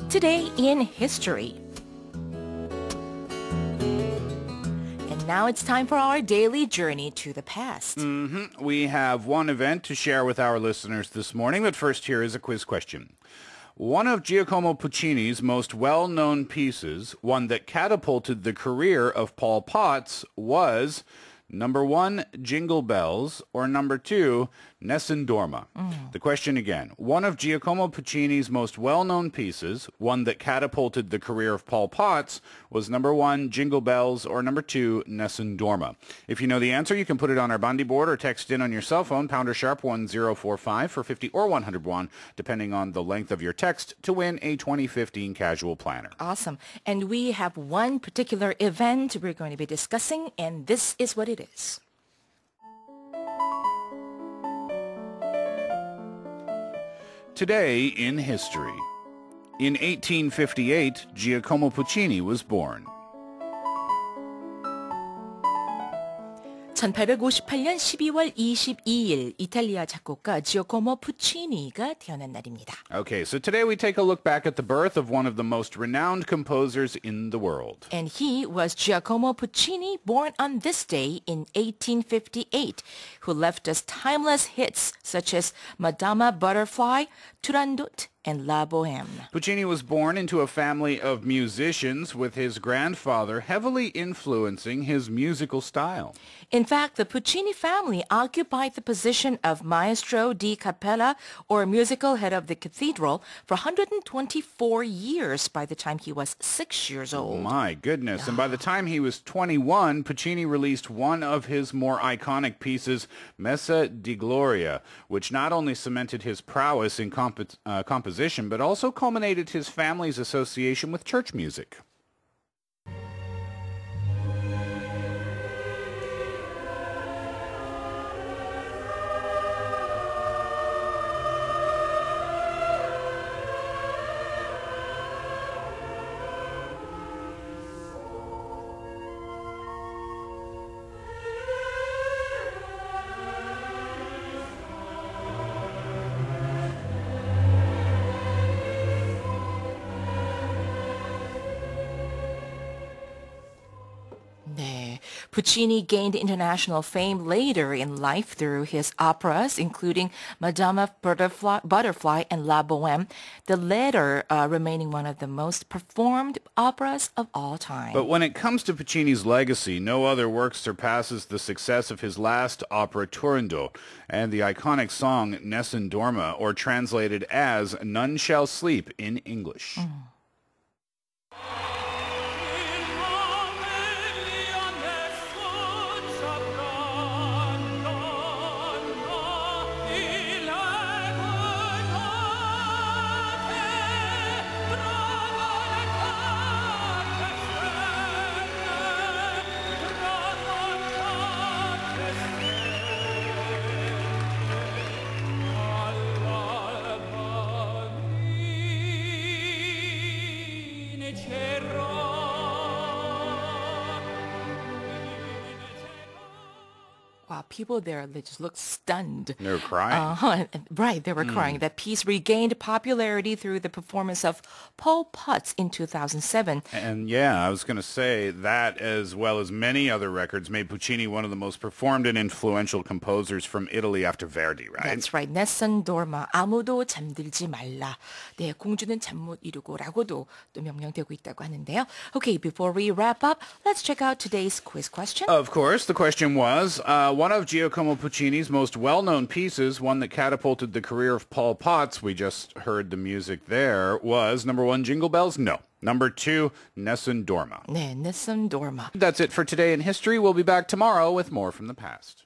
Today in history. And now it's time for our daily journey to the past. We have one event to share with our listeners this morning, but first here is a quiz question. One of Giacomo Puccini's most well-known pieces, one that catapulted the career of Paul Potts, was number 1, Jingle Bells, or number 2, Nessun Dorma. The question again. One of Giacomo Puccini's most well-known pieces, one that catapulted the career of Paul Potts, was number 1, Jingle Bells, or number 2, Nessun Dorma. If you know the answer, you can put it on our Bandi board or text in on your cell phone, pounder sharp 1045 for 50 or 101, depending on the length of your text, to win a 2015 casual planner. Awesome. And we have one particular event we're going to be discussing, and this is what it is. Today in history. In 1858, Giacomo Puccini was born. 1858년 12월 22일 이탈리아 작곡가 지오코모 푸치니가 태어난 날입니다. Okay, so today we take a look back at the birth of one of the most renowned composers in the world. And he was Giacomo Puccini, born on this day in 1858, who left us timeless hits such as Madama Butterfly, Turandot, and La Boheme. Puccini was born into a family of musicians, with his grandfather heavily influencing his musical style. In fact, the Puccini family occupied the position of maestro di cappella, or musical head of the cathedral, for 124 years by the time he was 6 years old. My goodness. And by the time he was 21, Puccini released one of his more iconic pieces, Messa di Gloria, which not only cemented his prowess in composition, but also culminated his family's association with church music. Puccini gained international fame later in life through his operas, including Madama Butterfly and La Boheme, the latter remaining one of the most performed operas of all time. But when it comes to Puccini's legacy, no other work surpasses the success of his last opera, Turandot, and the iconic song Nessun Dorma, or translated as None Shall Sleep in English. Wow, people there, they just looked stunned. They were crying. Right, they were crying. That piece regained popularity through the performance of Paul Potts in 2007. And yeah, I was going to say that, as well as many other records, made Puccini one of the most performed and influential composers from Italy after Verdi, right? That's right. Nessun Dorma, 아무도 잠들지 말라. 네, 공주는 잠 못 이루고라고도 또 명명되고 있다고 하는데요. Okay, before we wrap up, let's check out today's quiz question. Of course, the question was, one of Giacomo Puccini's most well-known pieces, one that catapulted the career of Paul Potts, we just heard the music there, was number 1, Jingle Bells? No. Number 2, Nessun Dorma. 네, Nessun Dorma. That's it for Today in History. We'll be back tomorrow with more from the past.